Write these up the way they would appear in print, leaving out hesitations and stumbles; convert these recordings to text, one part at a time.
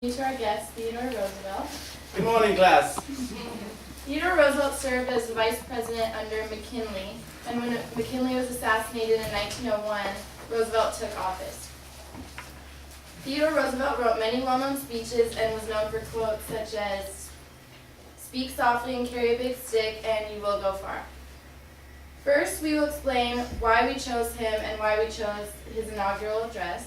To our guest, Theodore Roosevelt. Good morning, class. Theodore Roosevelt served as the vice president under McKinley, and when McKinley was assassinated in 1901, Roosevelt took office. Theodore Roosevelt wrote many well-known speeches and was known for quotes such as, "Speak softly and carry a big stick, and you will go far." First, we will explain why we chose him and why we chose his inaugural address.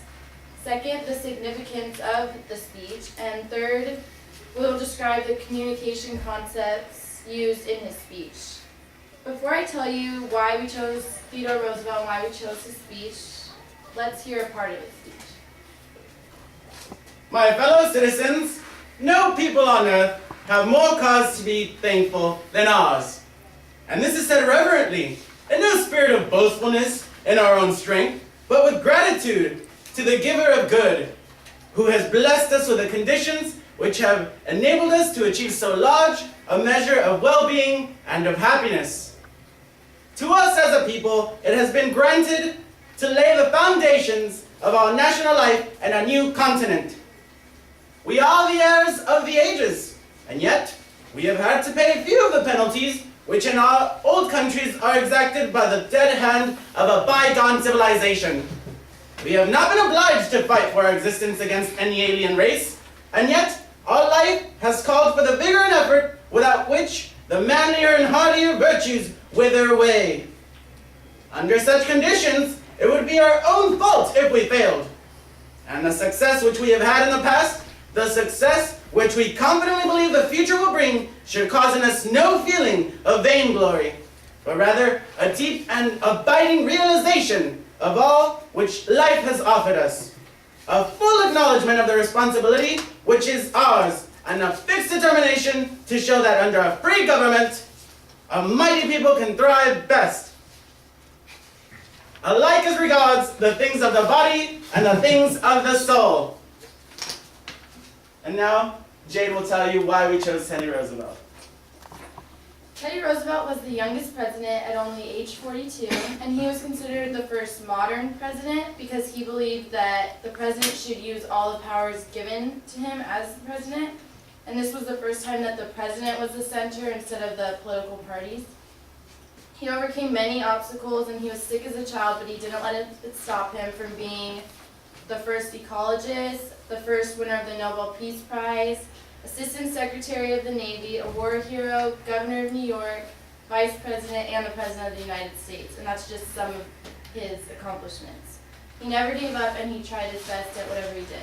Second, the significance of the speech. And third, we will describe the communication concepts used in his speech. Before I tell you why we chose Theodore Roosevelt and why we chose his speech, let's hear a part of his speech. My fellow citizens, no people on earth have more cause to be thankful than ours. And this is said reverently, in no spirit of boastfulness in our own strength, but with gratitude to the giver of good, who has blessed us with the conditions which have enabled us to achieve so large a measure of well-being and of happiness. To us as a people, it has been granted to lay the foundations of our national life and a new continent. We are the heirs of the ages, and yet we have had to pay few of the penalties which in our old countries are exacted by the dead hand of a bygone civilization. We have not been obliged to fight for our existence against any alien race, and yet our life has called for the vigor and effort without which the manlier and hardier virtues wither away. Under such conditions, it would be our own fault if we failed. And the success which we have had in the past, the success which we confidently believe the future will bring, should cause in us no feeling of vainglory, but rather a deep and abiding realization of all which life has offered us, a full acknowledgement of the responsibility which is ours, and a fixed determination to show that under a free government, a mighty people can thrive best, alike as regards the things of the body and the things of the soul. And now, Jade will tell you why we chose Teddy Roosevelt. Teddy Roosevelt was the youngest president at only age 42, and he was considered the first modern president because he believed that the president should use all the powers given to him as the president, and this was the first time that the president was the center instead of the political parties. He overcame many obstacles, and he was sick as a child, but he didn't let it stop him from being the first ecologist, the first winner of the Nobel Peace Prize, Assistant Secretary of the Navy, a war hero, Governor of New York, Vice President, and the President of the United States. And that's just some of his accomplishments. He never gave up, and he tried his best at whatever he did.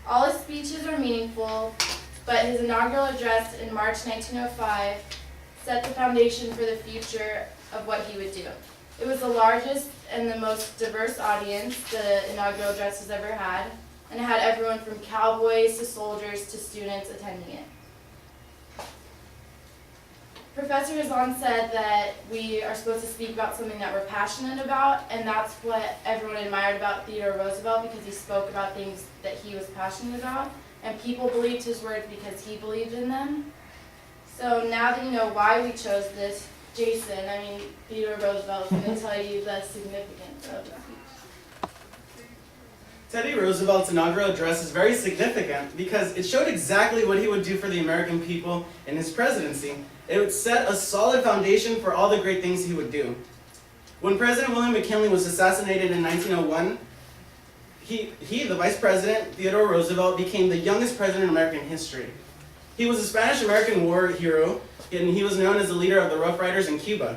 All his speeches are meaningful, but his inaugural address in March 1905 set the foundation for the future of what he would do. It was the largest and the most diverse audience the inaugural address has ever had, and it had everyone from cowboys to soldiers to students attending it. Professor Hazan said that we are supposed to speak about something that we're passionate about, and that's what everyone admired about Theodore Roosevelt, because he spoke about things that he was passionate about, and people believed his words because he believed in them. So now that you know why we chose this, Theodore Roosevelt is going to tell you the significance of the speech. Teddy Roosevelt's inaugural address is very significant because it showed exactly what he would do for the American people in his presidency. It would set a solid foundation for all the great things he would do. When President William McKinley was assassinated in 1901, he, the Vice President, Theodore Roosevelt, became the youngest president in American history. He was a Spanish-American war hero, and he was known as the leader of the Rough Riders in Cuba.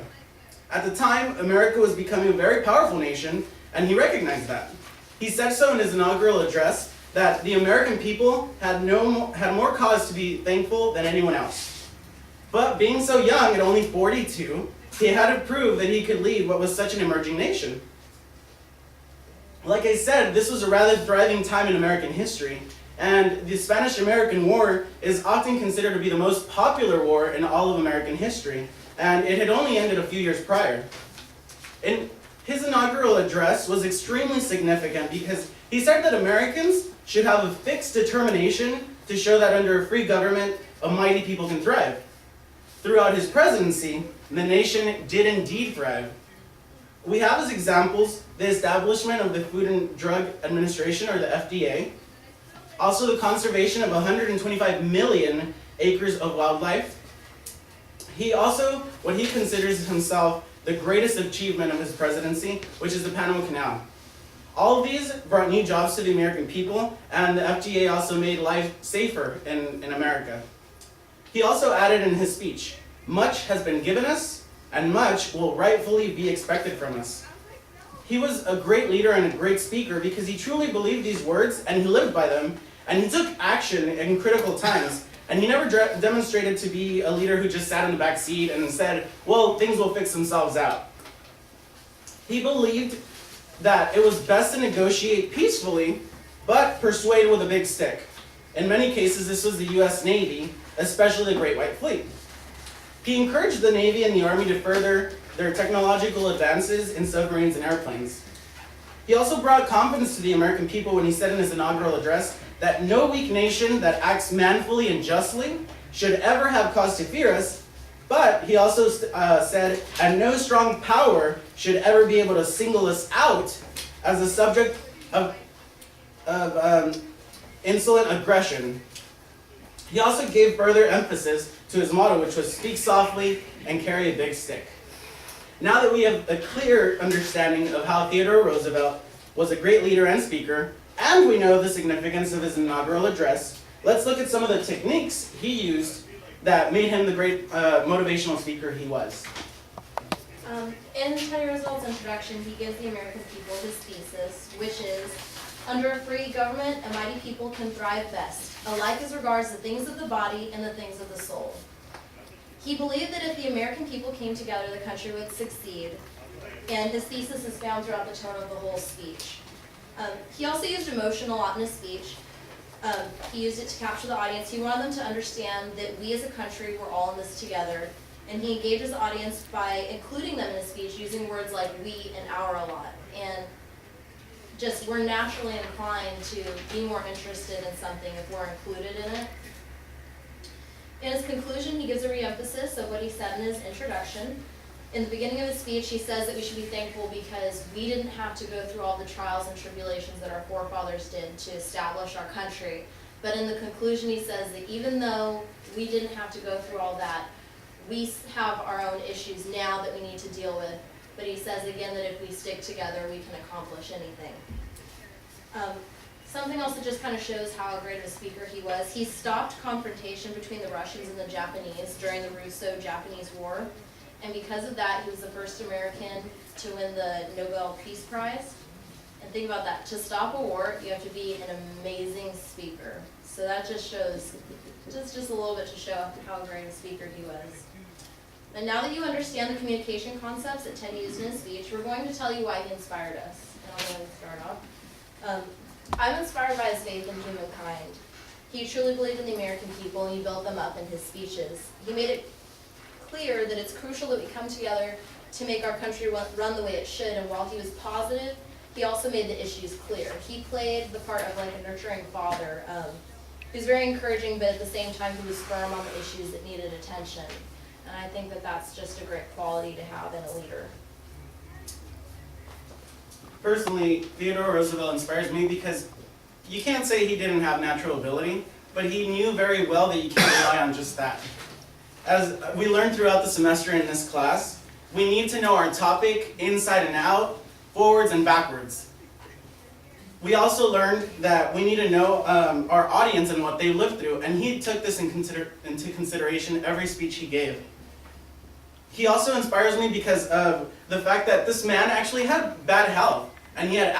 At the time, America was becoming a very powerful nation, and he recognized that. He said so in his inaugural address that the American people had more cause to be thankful than anyone else. But being so young, at only 42, he had to prove that he could lead what was such an emerging nation. Like I said, this was a rather thriving time in American history, and the Spanish-American War is often considered to be the most popular war in all of American history, and it had only ended a few years prior. His inaugural address was extremely significant because he said that Americans should have a fixed determination to show that under a free government, a mighty people can thrive. Throughout his presidency, the nation did indeed thrive. We have as examples the establishment of the Food and Drug Administration, or the FDA, Also the conservation of 125 million acres of wildlife. He also, what he considers himself the greatest achievement of his presidency, which is the Panama Canal. All of these brought new jobs to the American people, and the FTA also made life safer in America. He also added in his speech, "Much has been given us, and much will rightfully be expected from us." He was a great leader and a great speaker because he truly believed these words, and he lived by them, and he took action in critical times. And he never demonstrated to be a leader who just sat in the back seat and said, well, things will fix themselves out. He believed that it was best to negotiate peacefully, but persuade with a big stick. In many cases, this was the US Navy, especially the Great White Fleet. He encouraged the Navy and the Army to further their technological advances in submarines and airplanes. He also brought confidence to the American people when he said in his inaugural address that no weak nation that acts manfully and justly should ever have cause to fear us, but he also said, and no strong power should ever be able to single us out as a subject of insolent aggression. He also gave further emphasis to his motto, which was speak softly and carry a big stick. Now that we have a clear understanding of how Theodore Roosevelt was a great leader and speaker, and we know the significance of his inaugural address, let's look at some of the techniques he used that made him the great motivational speaker he was. In Teddy Roosevelt's introduction, he gives the American people his thesis, which is, under a free government, a mighty people can thrive best, alike as regards the things of the body and the things of the soul. He believed that if the American people came together, the country would succeed, and his thesis is found throughout the tone of the whole speech. He also used emotion a lot in his speech. He used it to capture the audience. He wanted them to understand that we as a country were all in this together, and he engaged his audience by including them in his speech, using words like we and our a lot. And just we're naturally inclined to be more interested in something if we're included in it. In his conclusion, he gives a re-emphasis of what he said in his introduction. In the beginning of his speech, he says that we should be thankful because we didn't have to go through all the trials and tribulations that our forefathers did to establish our country. But in the conclusion, he says that even though we didn't have to go through all that, we have our own issues now that we need to deal with. But he says again that if we stick together, we can accomplish anything. Something else that just kind of shows how great of a speaker he was, he stopped confrontation between the Russians and the Japanese during the Russo-Japanese War. And because of that, he was the first American to win the Nobel Peace Prize. And think about that, to stop a war, you have to be an amazing speaker. So that just shows, just a little bit to show how great a speaker he was. And now that you understand the communication concepts that Ted used in his speech, we're going to tell you why he inspired us. And I'm going to start off. I'm inspired by his faith in humankind. He truly believed in the American people, and he built them up in his speeches. He made it clear that it's crucial that we come together to make our country run the way it should, and while he was positive, he also made the issues clear. He played the part of like a nurturing father. He was very encouraging, but at the same time he was firm on the issues that needed attention. And I think that that's just a great quality to have in a leader. Personally, Theodore Roosevelt inspires me because you can't say he didn't have natural ability, but he knew very well that you can't rely on just that. As we learned throughout the semester in this class, we need to know our topic inside and out, forwards and backwards. We also learned that we need to know our audience and what they lived through, and he took this into consideration every speech he gave. He also inspires me because of the fact that this man actually had bad health, and he had